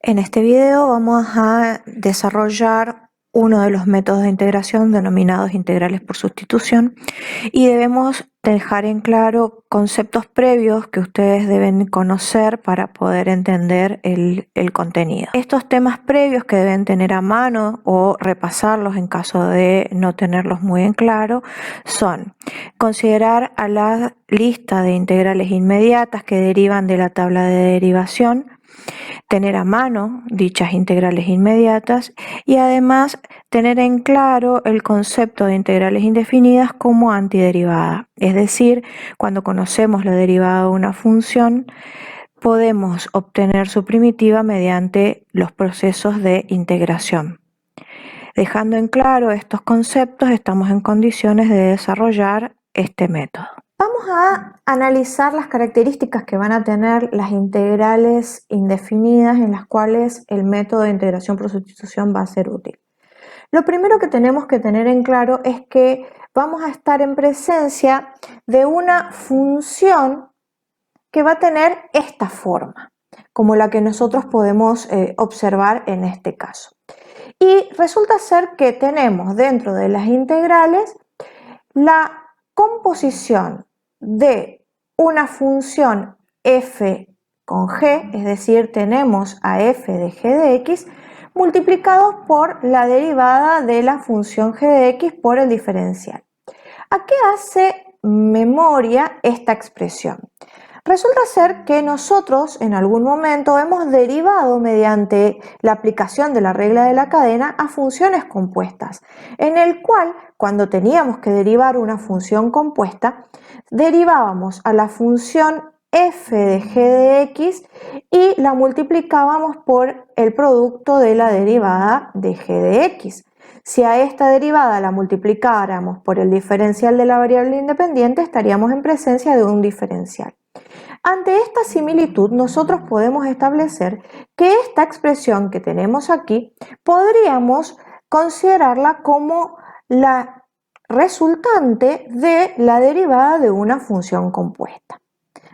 En este video vamos a desarrollar uno de los métodos de integración denominados integrales por sustitución y debemos dejar en claro conceptos previos que ustedes deben conocer para poder entender el contenido. Estos temas previos que deben tener a mano o repasarlos en caso de no tenerlos muy en claro son considerar a la lista de integrales inmediatas que derivan de la tabla de derivación, tener a mano dichas integrales inmediatas y además tener en claro el concepto de integrales indefinidas como antiderivada. Es decir, cuando conocemos la derivada de una función, podemos obtener su primitiva mediante los procesos de integración. Dejando en claro estos conceptos, estamos en condiciones de desarrollar este método. Vamos a analizar las características que van a tener las integrales indefinidas en las cuales el método de integración por sustitución va a ser útil. Lo primero que tenemos que tener en claro es que vamos a estar en presencia de una función que va a tener esta forma, como la que nosotros podemos observar en este caso. Y resulta ser que tenemos dentro de las integrales la composición de una función f con g, es decir, tenemos a f de g de x multiplicados por la derivada de la función g de x por el diferencial. ¿A qué hace memoria esta expresión? Resulta ser que nosotros en algún momento hemos derivado mediante la aplicación de la regla de la cadena a funciones compuestas, en el cual cuando teníamos que derivar una función compuesta, derivábamos a la función f de g de x y la multiplicábamos por el producto de la derivada de g de x. Si a esta derivada la multiplicáramos por el diferencial de la variable independiente, estaríamos en presencia de un diferencial. Ante esta similitud, nosotros podemos establecer que esta expresión que tenemos aquí podríamos considerarla como la resultante de la derivada de una función compuesta.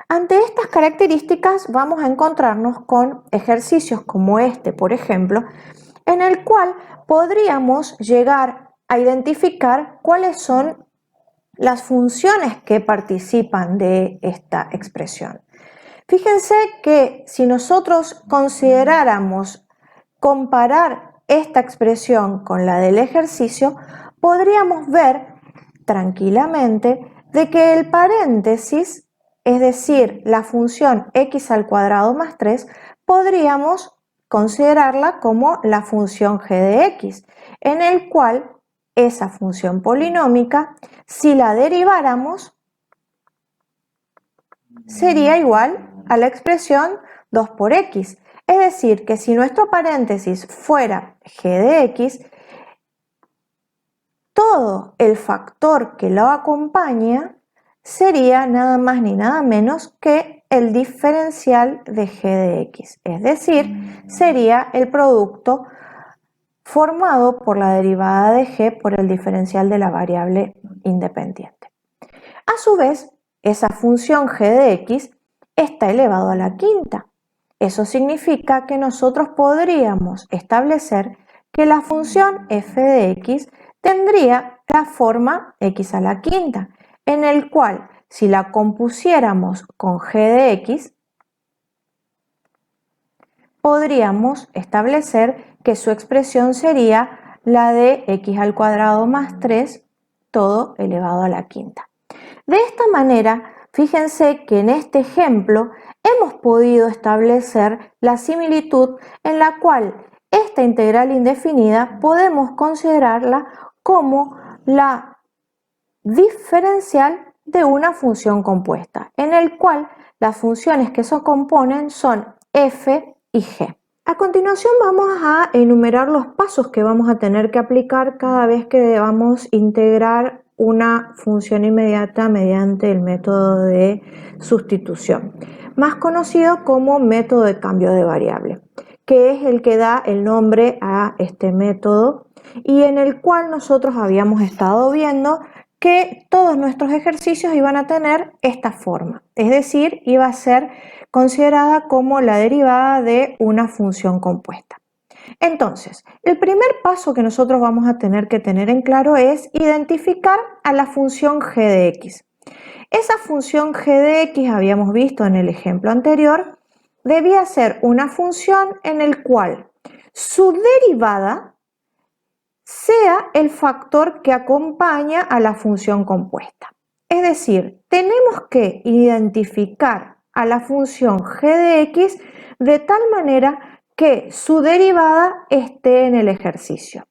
Ante estas características vamos a encontrarnos con ejercicios como este, por ejemplo, en el cual podríamos llegar a identificar cuáles son las funciones que participan de esta expresión. Fíjense que si nosotros consideráramos comparar esta expresión con la del ejercicio, podríamos ver tranquilamente de que el paréntesis, es decir, la función x al cuadrado más 3, podríamos considerarla como la función g de x, en el cual esa función polinómica, si la deriváramos, sería igual a la expresión 2 por x. Es decir, que si nuestro paréntesis fuera g de x, todo el factor que lo acompaña sería nada más ni nada menos que el diferencial de g de x. Es decir, sería el producto formado por la derivada de g por el diferencial de la variable independiente. A su vez, esa función g de x está elevado a la quinta. Eso significa que nosotros podríamos establecer que la función f de x tendría la forma x a la quinta, en el cual si la compusiéramos con g de x, podríamos establecer que su expresión sería la de x al cuadrado más 3, todo elevado a la quinta. De esta manera, fíjense que en este ejemplo hemos podido establecer la similitud en la cual esta integral indefinida podemos considerarla como la diferencial de una función compuesta, en el cual las funciones que se componen son f y g. A continuación vamos a enumerar los pasos que vamos a tener que aplicar cada vez que debamos integrar una función inmediata mediante el método de sustitución, más conocido como método de cambio de variable, que es el que da el nombre a este método y en el cual nosotros habíamos estado viendo que todos nuestros ejercicios iban a tener esta forma, es decir, iba a ser considerada como la derivada de una función compuesta. Entonces, el primer paso que nosotros vamos a tener que tener en claro es identificar a la función g de x. Esa función g de x, habíamos visto en el ejemplo anterior, debía ser una función en el cual su derivada sea el factor que acompaña a la función compuesta. Es decir, tenemos que identificar a la función g de x de tal manera que su derivada esté en el ejercicio.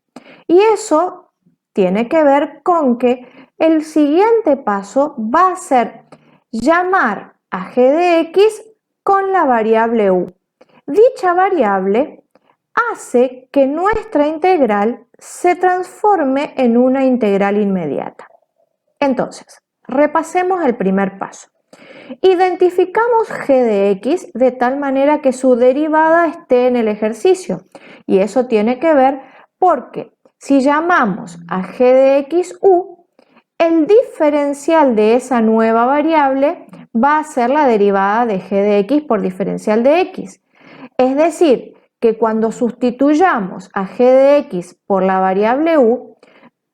Y eso tiene que ver con que el siguiente paso va a ser llamar a g de x con la variable u. Dicha variable hace que nuestra integral se transforme en una integral inmediata. Entonces, repasemos el primer paso. Identificamos g de x de tal manera que su derivada esté en el ejercicio. Y eso tiene que ver porque si llamamos a g de x u, el diferencial de esa nueva variable va a ser la derivada de g de x por diferencial de x. Es decir, que cuando sustituyamos a g de x por la variable u,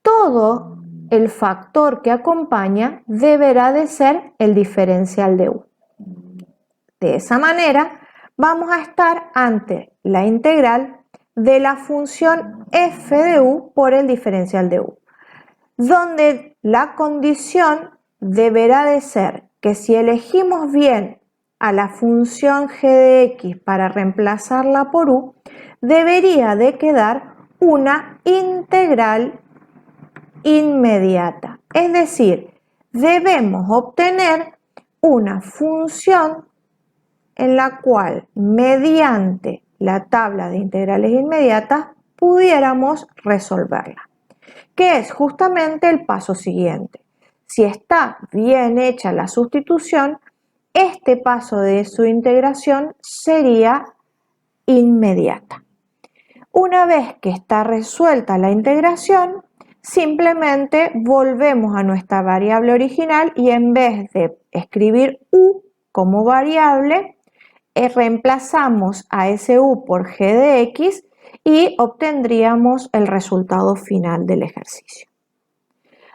todo el factor que acompaña deberá de ser el diferencial de u. De esa manera, vamos a estar ante la integral de la función f de u por el diferencial de u, donde la condición deberá de ser que si elegimos bien a la función g de x para reemplazarla por u, debería de quedar una integral inmediata. Es decir, debemos obtener una función en la cual, mediante la tabla de integrales inmediatas, pudiéramos resolverla, que es justamente el paso siguiente. Si está bien hecha la sustitución, este paso de su integración sería inmediata. Una vez que está resuelta la integración, simplemente volvemos a nuestra variable original y en vez de escribir u como variable, reemplazamos a ese u por g de x y obtendríamos el resultado final del ejercicio.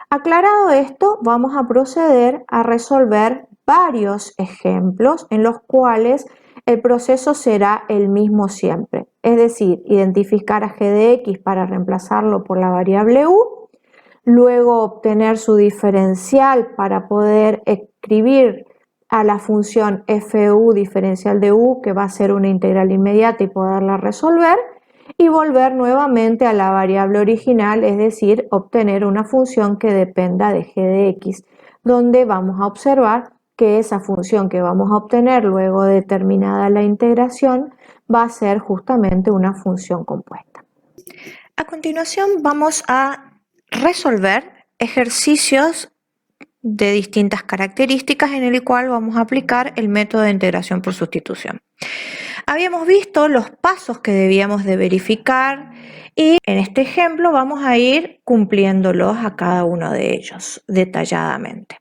Aclarado esto, vamos a proceder a resolver varios ejemplos en los cuales el proceso será el mismo siempre, es decir, identificar a g de x para reemplazarlo por la variable u, luego obtener su diferencial para poder escribir a la función fu diferencial de u, que va a ser una integral inmediata y poderla resolver, y volver nuevamente a la variable original, es decir, obtener una función que dependa de g de x, donde vamos a observar que esa función que vamos a obtener luego de terminada la integración va a ser justamente una función compuesta. A continuación vamos a resolver ejercicios de distintas características en el cual vamos a aplicar el método de integración por sustitución. Habíamos visto los pasos que debíamos de verificar y en este ejemplo vamos a ir cumpliéndolos a cada uno de ellos detalladamente.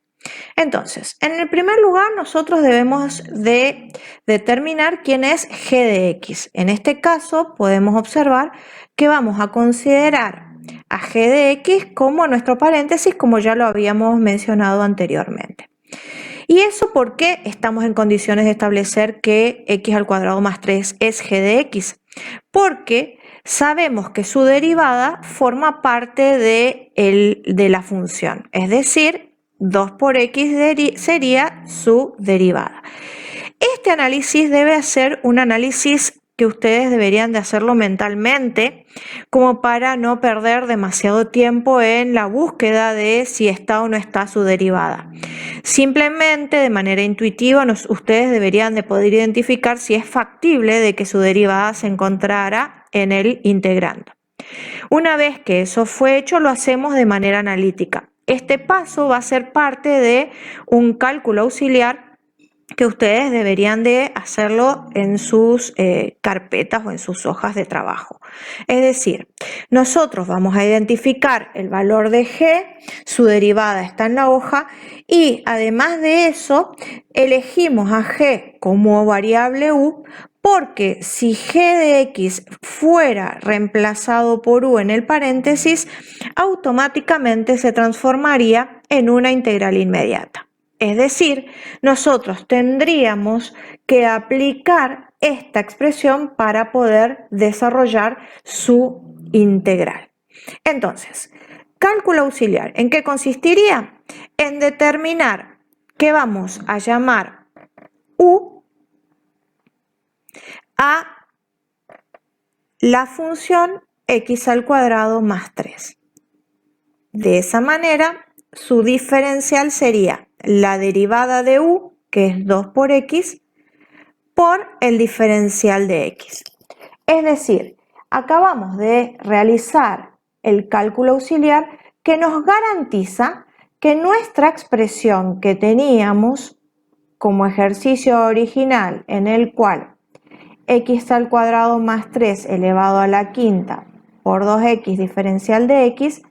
Entonces, en el primer lugar nosotros debemos de determinar quién es g de x. En este caso podemos observar que vamos a considerar a g de x como nuestro paréntesis, como ya lo habíamos mencionado anteriormente. ¿Y eso por qué estamos en condiciones de establecer que x al cuadrado más 3 es g de x? Porque sabemos que su derivada forma parte de la función, es decir, 2 por x sería su derivada. Este análisis debe ser un análisis que ustedes deberían de hacerlo mentalmente, como para no perder demasiado tiempo en la búsqueda de si está o no está su derivada. Simplemente, de manera intuitiva, ustedes deberían de poder identificar si es factible de que su derivada se encontrara en el integrando. Una vez que eso fue hecho, lo hacemos de manera analítica. Este paso va a ser parte de un cálculo auxiliar que ustedes deberían de hacerlo en sus carpetas o en sus hojas de trabajo. Es decir, nosotros vamos a identificar el valor de G, su derivada está en la hoja y además de eso elegimos a G como variable U porque si G de X fuera reemplazado por U en el paréntesis, automáticamente se transformaría en una integral inmediata. Es decir, nosotros tendríamos que aplicar esta expresión para poder desarrollar su integral. Entonces, cálculo auxiliar, ¿en qué consistiría? En determinar que vamos a llamar U a la función x al cuadrado más 3. De esa manera, su diferencial sería la derivada de u, que es 2 por x, por el diferencial de x. Es decir, acabamos de realizar el cálculo auxiliar que nos garantiza que nuestra expresión que teníamos como ejercicio original en el cual x al cuadrado más 3 elevado a la quinta por 2x diferencial de x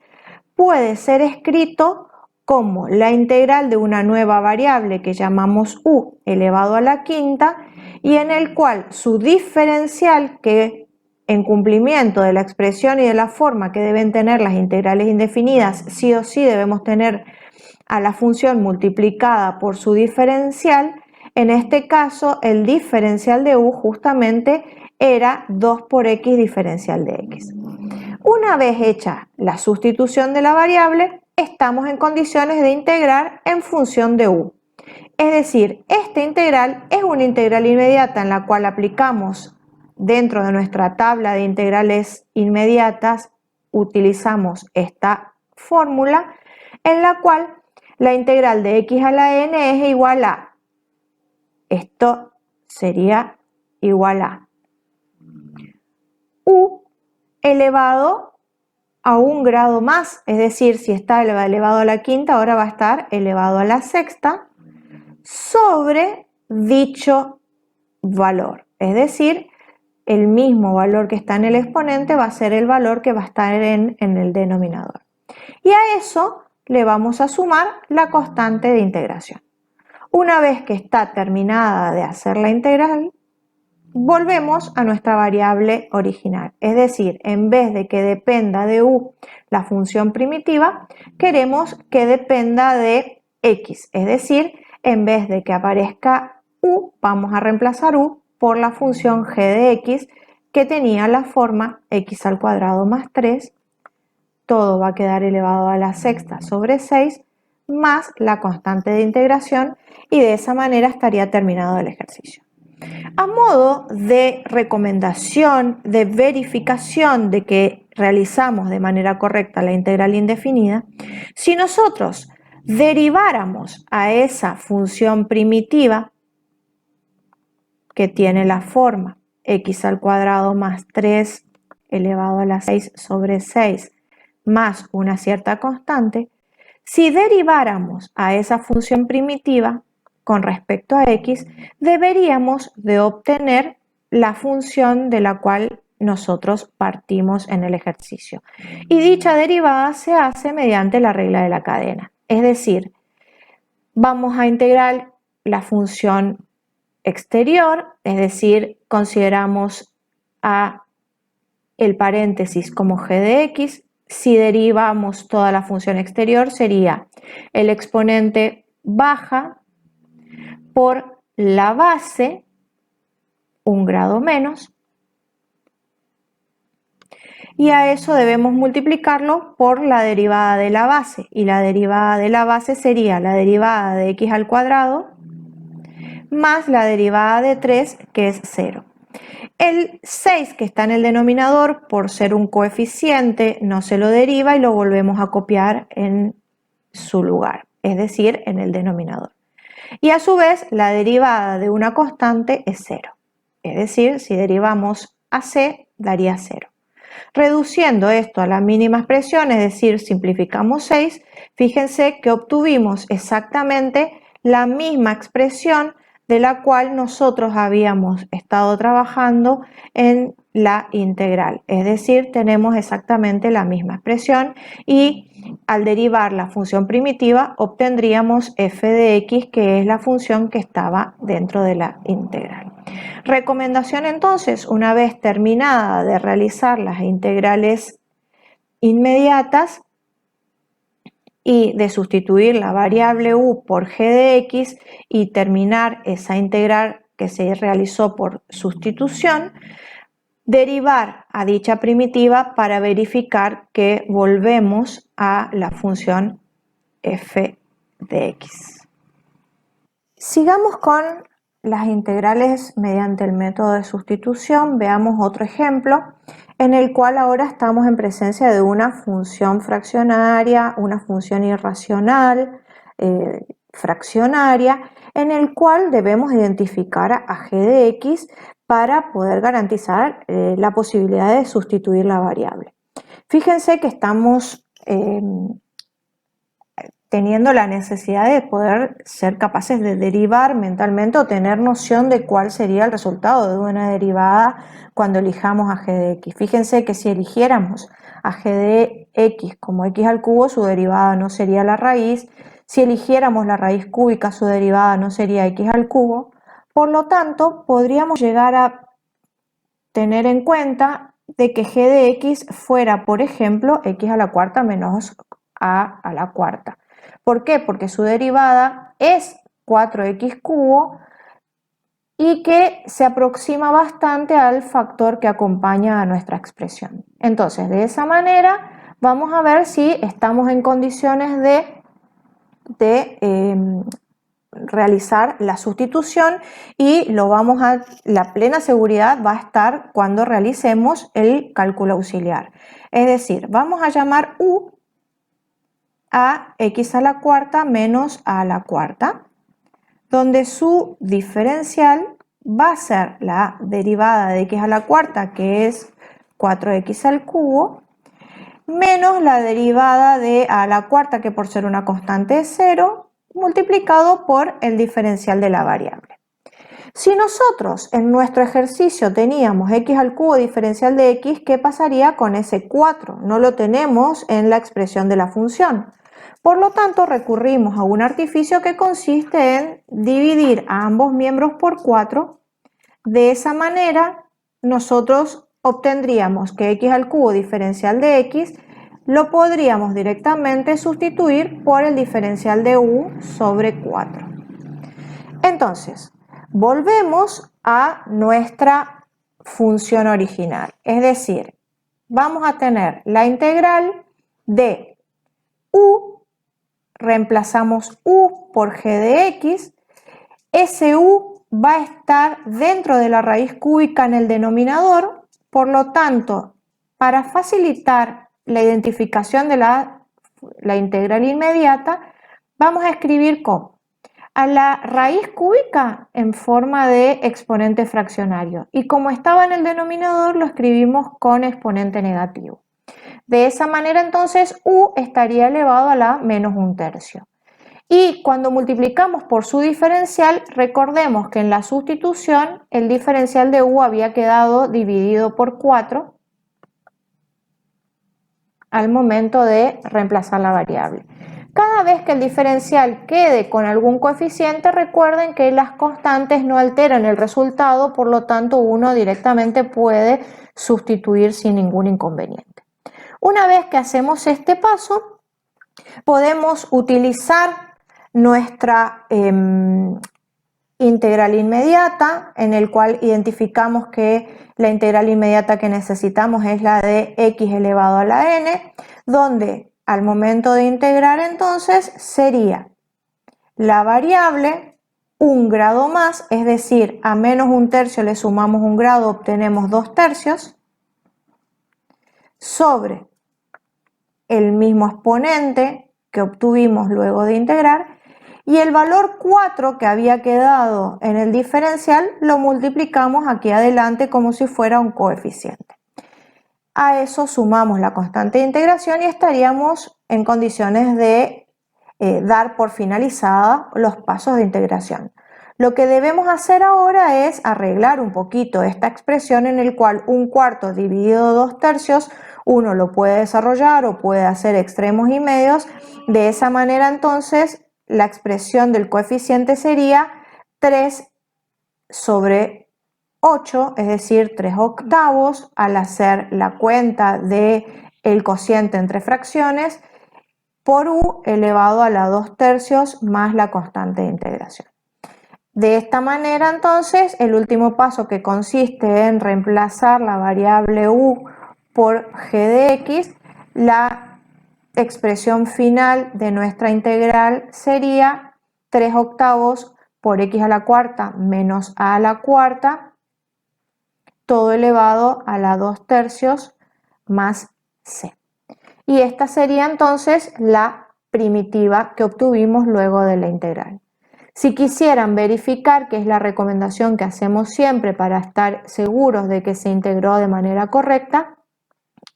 puede ser escrito como la integral de una nueva variable que llamamos u elevado a la quinta y en el cual su diferencial, que en cumplimiento de la expresión y de la forma que deben tener las integrales indefinidas, sí o sí debemos tener a la función multiplicada por su diferencial. En este caso, el diferencial de u justamente era 2 por x diferencial de x. Una vez hecha la sustitución de la variable, estamos en condiciones de integrar en función de u. Es decir, esta integral es una integral inmediata en la cual aplicamos dentro de nuestra tabla de integrales inmediatas, utilizamos esta fórmula en la cual la integral de x a la n es igual a, esto sería igual a u elevado a un grado más, es decir, si está elevado a la quinta, ahora va a estar elevado a la sexta, sobre dicho valor. Es decir, el mismo valor que está en el exponente va a ser el valor que va a estar en el denominador. Y a eso le vamos a sumar la constante de integración. Una vez que está terminada de hacer la integral, volvemos a nuestra variable original, es decir, en vez de que dependa de u la función primitiva, queremos que dependa de x, es decir, en vez de que aparezca u, vamos a reemplazar u por la función g de x que tenía la forma x al cuadrado más 3, todo va a quedar elevado a la sexta sobre 6 más la constante de integración y de esa manera estaría terminado el ejercicio. A modo de recomendación, de verificación de que realizamos de manera correcta la integral indefinida, si nosotros deriváramos a esa función primitiva que tiene la forma x al cuadrado más 3 elevado a la 6 sobre 6 más una cierta constante, si deriváramos a esa función primitiva con respecto a x, deberíamos de obtener la función de la cual nosotros partimos en el ejercicio. Y dicha derivada se hace mediante la regla de la cadena. Es decir, vamos a integrar la función exterior, es decir, consideramos a el paréntesis como g de x. Si derivamos toda la función exterior, sería el exponente baja por la base, un grado menos, y a eso debemos multiplicarlo por la derivada de la base, y la derivada de la base sería la derivada de x al cuadrado más la derivada de 3, que es 0. El 6 que está en el denominador, por ser un coeficiente, no se lo deriva y lo volvemos a copiar en su lugar, es decir, en el denominador. Y a su vez, la derivada de una constante es 0. Es decir, si derivamos a c, daría 0. Reduciendo esto a la mínima expresión, es decir, simplificamos 6, fíjense que obtuvimos exactamente la misma expresión de la cual nosotros habíamos estado trabajando en la integral. Es decir, tenemos exactamente la misma expresión y al derivar la función primitiva obtendríamos f de x, que es la función que estaba dentro de la integral. Recomendación entonces, una vez terminada de realizar las integrales inmediatas y de sustituir la variable u por g de x y terminar esa integral que se realizó por sustitución, derivar a dicha primitiva para verificar que volvemos a la función f de x. Sigamos con las integrales mediante el método de sustitución. Veamos otro ejemplo en el cual ahora estamos en presencia de una función fraccionaria, una función irracional, fraccionaria, en el cual debemos identificar a g de x para poder garantizar la posibilidad de sustituir la variable. Fíjense que estamos teniendo la necesidad de poder ser capaces de derivar mentalmente o tener noción de cuál sería el resultado de una derivada cuando elijamos a g de x. Fíjense que si eligiéramos a g de x como x al cubo, su derivada no sería la raíz. Si eligiéramos la raíz cúbica, su derivada no sería x al cubo. Por lo tanto, podríamos llegar a tener en cuenta de que g de x fuera, por ejemplo, x a la cuarta menos a la cuarta. ¿Por qué? Porque su derivada es 4x cubo y que se aproxima bastante al factor que acompaña a nuestra expresión. Entonces, de esa manera, vamos a ver si estamos en condiciones de realizar la sustitución, y la plena seguridad va a estar cuando realicemos el cálculo auxiliar. Es decir, vamos a llamar u a x a la cuarta menos a la cuarta, donde su diferencial va a ser la derivada de x a la cuarta, que es 4x al cubo, menos la derivada de a la cuarta, que por ser una constante es 0, multiplicado por el diferencial de la variable. Si nosotros en nuestro ejercicio teníamos x al cubo diferencial de x, ¿qué pasaría con ese 4? No lo tenemos en la expresión de la función. Por lo tanto, recurrimos a un artificio que consiste en dividir a ambos miembros por 4. De esa manera, nosotros obtendríamos que x al cubo diferencial de x lo podríamos directamente sustituir por el diferencial de u sobre 4. Entonces, volvemos a nuestra función original. Es decir, vamos a tener la integral de u, reemplazamos u por g de x, ese u va a estar dentro de la raíz cúbica en el denominador. Por lo tanto, para facilitar la identificación de la integral inmediata, vamos a escribir como a la raíz cúbica en forma de exponente fraccionario, y como estaba en el denominador lo escribimos con exponente negativo. De esa manera entonces u estaría elevado a la menos 1/3. Y cuando multiplicamos por su diferencial, recordemos que en la sustitución el diferencial de u había quedado dividido por 4 al momento de reemplazar la variable. Cada vez que el diferencial quede con algún coeficiente, recuerden que las constantes no alteran el resultado, por lo tanto uno directamente puede sustituir sin ningún inconveniente. Una vez que hacemos este paso, podemos utilizar nuestra integral inmediata, en el cual identificamos que la integral inmediata que necesitamos es la de x elevado a la n, donde al momento de integrar entonces sería la variable un grado más, es decir, a menos 1/3 le sumamos un grado, obtenemos 2/3, sobre el mismo exponente que obtuvimos luego de integrar, y el valor 4 que había quedado en el diferencial lo multiplicamos aquí adelante como si fuera un coeficiente. A eso sumamos la constante de integración y estaríamos en condiciones de dar por finalizada los pasos de integración. Lo que debemos hacer ahora es arreglar un poquito esta expresión en el cual 1/4 dividido 2/3, uno lo puede desarrollar o puede hacer extremos y medios. De esa manera entonces la expresión del coeficiente sería 3/8, es decir, 3/8 al hacer la cuenta del cociente entre fracciones por u elevado a la 2/3 más la constante de integración. De esta manera entonces el último paso, que consiste en reemplazar la variable u por g de x, la expresión final de nuestra integral sería 3/8 por x a la cuarta menos a la cuarta, todo elevado a la 2/3 más c. Y esta sería entonces la primitiva que obtuvimos luego de la integral. Si quisieran verificar, que es la recomendación que hacemos siempre para estar seguros de que se integró de manera correcta,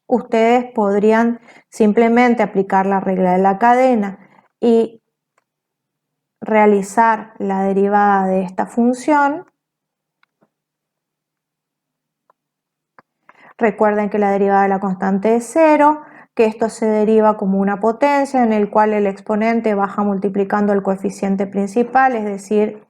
ustedes podrían simplemente aplicar la regla de la cadena y realizar la derivada de esta función. Recuerden que la derivada de la constante es 0, que esto se deriva como una potencia en el cual el exponente baja multiplicando el coeficiente principal, es decir,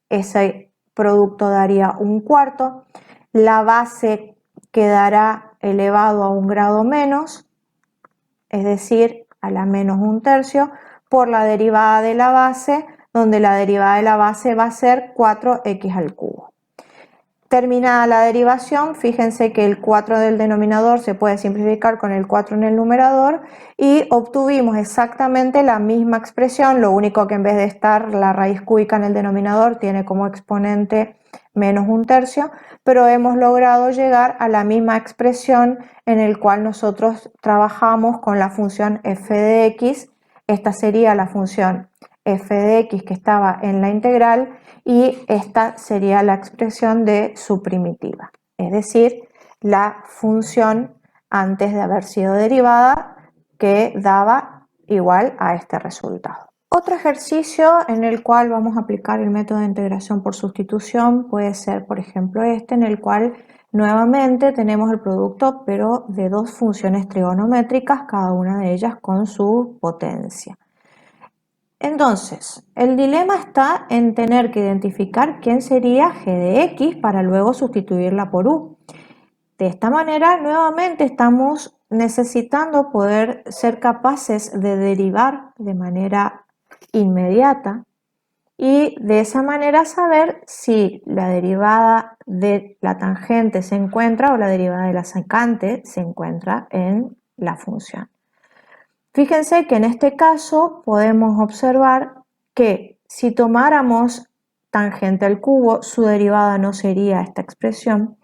ese producto daría 1/4, la base quedará elevado a 1 grado menos, es decir, a la menos 1/3, por la derivada de la base, donde la derivada de la base va a ser 4x al cubo. Terminada la derivación, fíjense que el 4 del denominador se puede simplificar con el 4 en el numerador y obtuvimos exactamente la misma expresión, lo único que en vez de estar la raíz cúbica en el denominador tiene como exponente menos 1/3, pero hemos logrado llegar a la misma expresión en el cual nosotros trabajamos con la función f de x. Esta sería la función f de x que estaba en la integral y esta sería la expresión de su primitiva, es decir, la función antes de haber sido derivada que daba igual a este resultado. Otro ejercicio en el cual vamos a aplicar el método de integración por sustitución puede ser, por ejemplo, este, en el cual nuevamente tenemos el producto pero de dos funciones trigonométricas, cada una de ellas con su potencia. Entonces, el dilema está en tener que identificar quién sería g de x para luego sustituirla por u. De esta manera, nuevamente estamos necesitando poder ser capaces de derivar de manera inmediata y de esa manera saber si la derivada de la tangente se encuentra o la derivada de la secante se encuentra en la función. Fíjense que en este caso podemos observar que si tomáramos tangente al cubo, su derivada no sería esta expresión,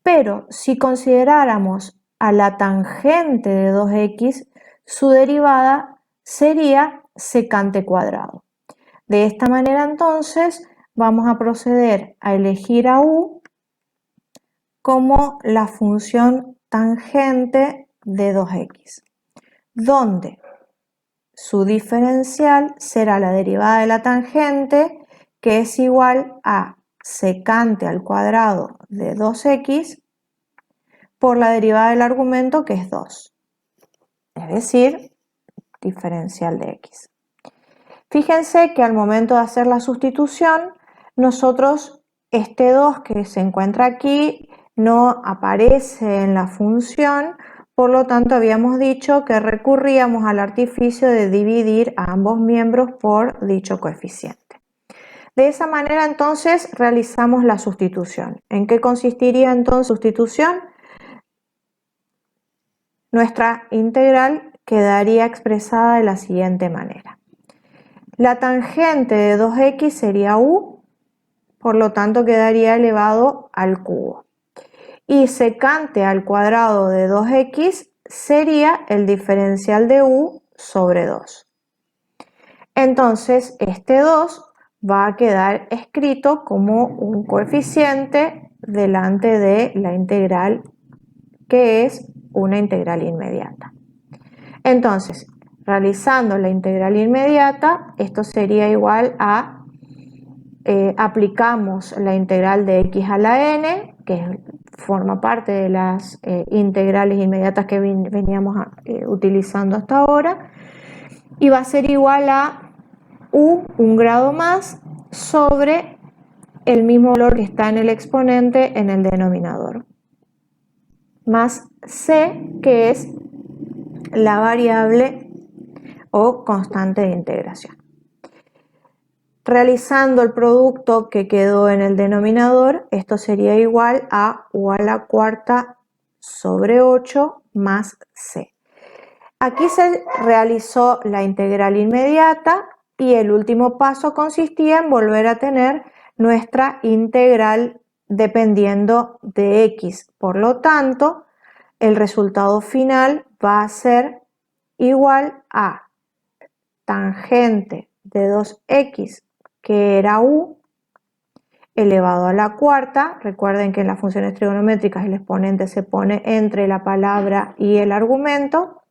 pero si consideráramos a la tangente de 2x, su derivada sería secante cuadrado. De esta manera entonces vamos a proceder a elegir a u como la función tangente de 2x. Donde su diferencial será la derivada de la tangente, que es igual a secante al cuadrado de 2x por la derivada del argumento, que es 2, es decir, diferencial de x. Fíjense que al momento de hacer la sustitución, nosotros este 2 que se encuentra aquí no aparece en la función. Por lo tanto, habíamos dicho que recurríamos al artificio de dividir a ambos miembros por dicho coeficiente. De esa manera, entonces, realizamos la sustitución. ¿En qué consistiría entonces la sustitución? Nuestra integral quedaría expresada de la siguiente manera. La tangente de 2x sería u, por lo tanto quedaría elevado al cubo. Y secante al cuadrado de 2x sería el diferencial de u sobre 2. Entonces, este 2 va a quedar escrito como un coeficiente delante de la integral, que es una integral inmediata. Entonces, realizando la integral inmediata, esto sería igual a aplicamos la integral de x a la n, que forma parte de las integrales inmediatas que veníamos utilizando hasta ahora, y va a ser igual a u, un grado más, sobre el mismo valor que está en el exponente en el denominador, más c, que es la variable o constante de integración. Realizando el producto que quedó en el denominador, esto sería igual a u a la cuarta sobre 8 más c. Aquí se realizó la integral inmediata y el último paso consistía en volver a tener nuestra integral dependiendo de x. Por lo tanto, el resultado final va a ser igual a tangente de 2x, que era u, elevado a la cuarta. Recuerden que en las funciones trigonométricas el exponente se pone entre la palabra y el argumento,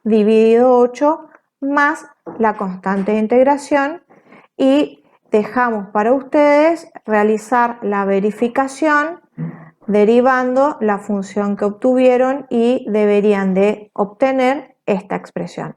dividido 8, más la constante de integración, y dejamos para ustedes realizar la verificación derivando la función que obtuvieron y deberían de obtener esta expresión.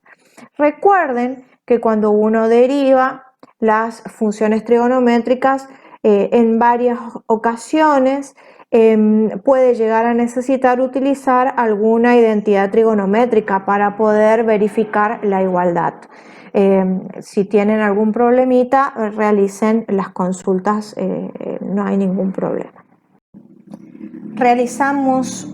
Recuerden que cuando uno deriva las funciones trigonométricas en varias ocasiones puede llegar a necesitar utilizar alguna identidad trigonométrica para poder verificar la igualdad. Si tienen algún problemita, realicen las consultas, no hay ningún problema. Realizamos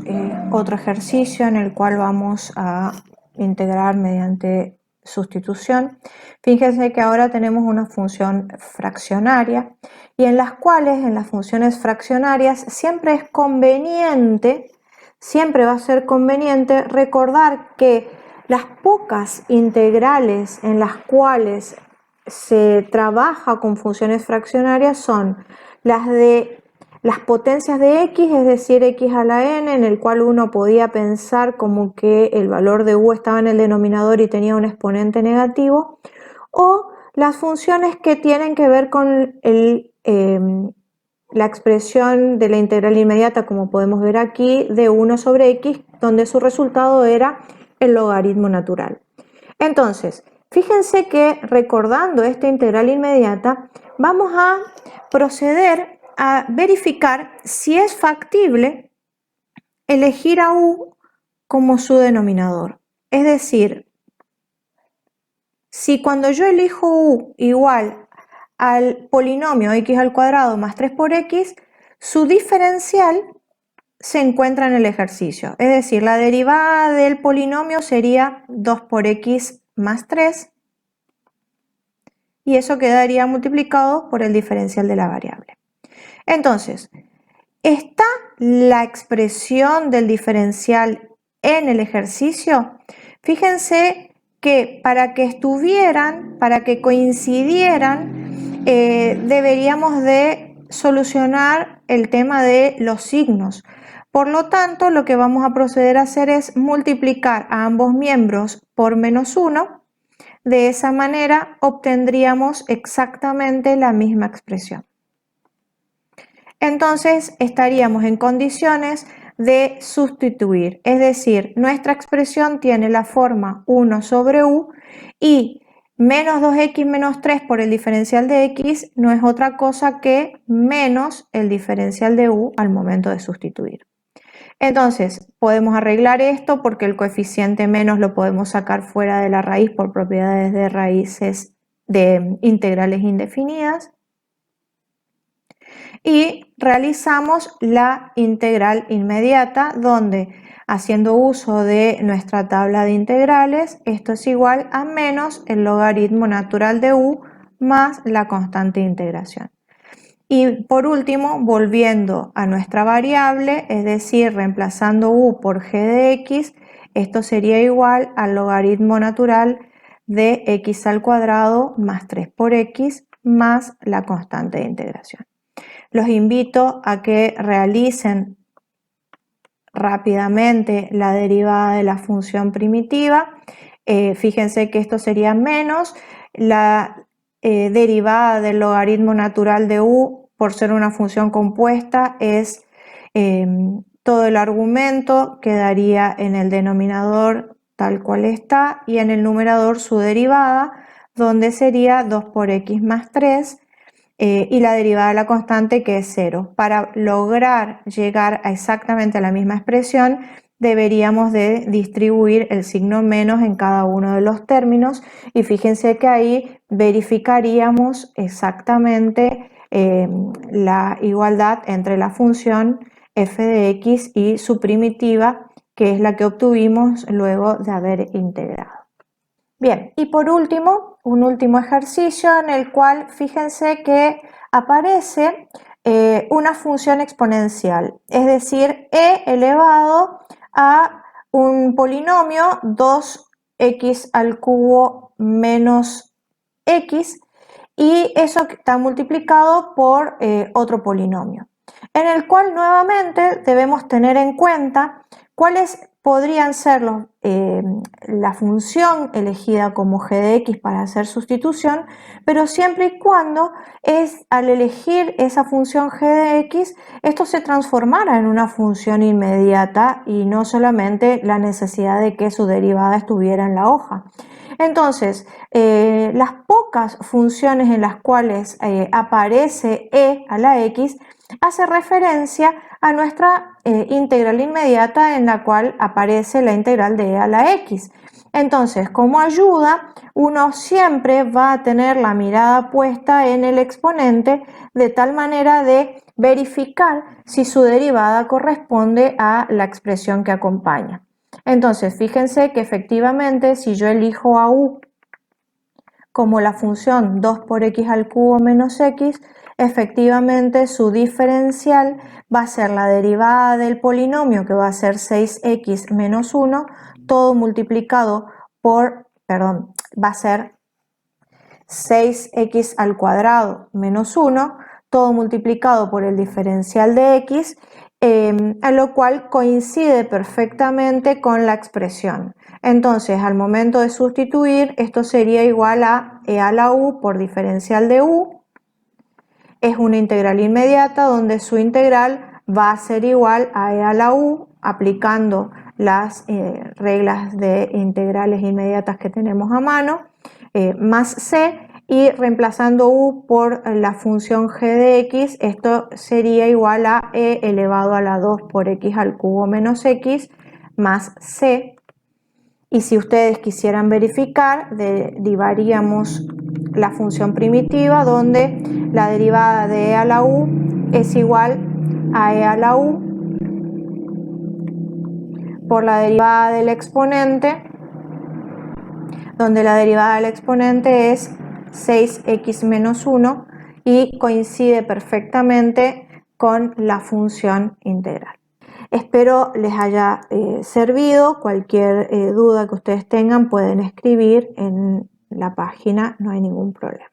otro ejercicio en el cual vamos a integrar mediante sustitución. Fíjense que ahora tenemos una función fraccionaria y en las cuales, en las funciones fraccionarias, siempre es conveniente, siempre va a ser conveniente recordar que las pocas integrales en las cuales se trabaja con funciones fraccionarias son las de las potencias de x, es decir, x a la n, en el cual uno podía pensar como que el valor de u estaba en el denominador y tenía un exponente negativo, o las funciones que tienen que ver con la expresión de la integral inmediata, como podemos ver aquí, de 1 sobre x, donde su resultado era el logaritmo natural. Entonces, fíjense que recordando esta integral inmediata, vamos a proceder a verificar si es factible elegir a u como su denominador. Es decir, si cuando yo elijo u igual al polinomio x al cuadrado más 3 por x, su diferencial se encuentra en el ejercicio. Es decir, la derivada del polinomio sería 2 por x más 3 y eso quedaría multiplicado por el diferencial de la variable. Entonces, ¿está la expresión del diferencial en el ejercicio? Fíjense que para que coincidieran, deberíamos de solucionar el tema de los signos. Por lo tanto, lo que vamos a proceder a hacer es multiplicar a ambos miembros por menos 1. De esa manera obtendríamos exactamente la misma expresión. Entonces estaríamos en condiciones de sustituir, es decir, nuestra expresión tiene la forma 1 sobre u y menos 2x menos 3 por el diferencial de x no es otra cosa que menos el diferencial de u al momento de sustituir. Entonces podemos arreglar esto porque el coeficiente menos lo podemos sacar fuera de la raíz por propiedades de raíces de integrales indefinidas. Y realizamos la integral inmediata donde, haciendo uso de nuestra tabla de integrales, esto es igual a menos el logaritmo natural de u más la constante de integración. Y por último, volviendo a nuestra variable, es decir, reemplazando u por g de x, esto sería igual al logaritmo natural de x al cuadrado más 3 por x más la constante de integración. Los invito a que realicen rápidamente la derivada de la función primitiva. Fíjense que esto sería menos derivada del logaritmo natural de u por ser una función compuesta es todo el argumento quedaría en el denominador tal cual está y en el numerador su derivada, donde sería 2 por x más 3 y la derivada de la constante que es 0. Para lograr llegar a exactamente la misma expresión deberíamos de distribuir el signo menos en cada uno de los términos y fíjense que ahí verificaríamos exactamente la igualdad entre la función f de x y su primitiva, que es la que obtuvimos luego de haber integrado. Bien, y por último, un último ejercicio en el cual fíjense que aparece una función exponencial, es decir, e elevado a un polinomio 2x al cubo menos x, y eso está multiplicado por otro polinomio, en el cual nuevamente debemos tener en cuenta cuáles podrían ser la función elegida como g de x para hacer sustitución, pero siempre y cuando al elegir esa función g de x, esto se transformara en una función inmediata y no solamente la necesidad de que su derivada estuviera en la hoja. Entonces, las pocas funciones en las cuales aparece e a la x hace referencia a nuestra integral inmediata, en la cual aparece la integral de e a la x. Entonces, como ayuda, uno siempre va a tener la mirada puesta en el exponente, de tal manera de verificar si su derivada corresponde a la expresión que acompaña. Entonces, fíjense que efectivamente, si yo elijo a u como la función 2 por x al cubo menos x, efectivamente su diferencial va a ser la derivada del polinomio, que va a ser 6x menos 1, todo multiplicado por, va a ser 6x al cuadrado menos 1, todo multiplicado por el diferencial de x, a lo cual coincide perfectamente con la expresión. Entonces, al momento de sustituir, esto sería igual a e a la u por diferencial de u. Es una integral inmediata donde su integral va a ser igual a e a la u, aplicando las reglas de integrales inmediatas que tenemos a mano, más c, y reemplazando u por la función g de x, esto sería igual a e elevado a la 2 por x al cubo menos x más c. Y si ustedes quisieran verificar, derivaríamos la función primitiva, donde la derivada de e a la u es igual a e a la u por la derivada del exponente, donde la derivada del exponente es 6x menos 1 y coincide perfectamente con la función integral. Espero les haya servido. Cualquier duda que ustedes tengan pueden escribir en la página, no hay ningún problema.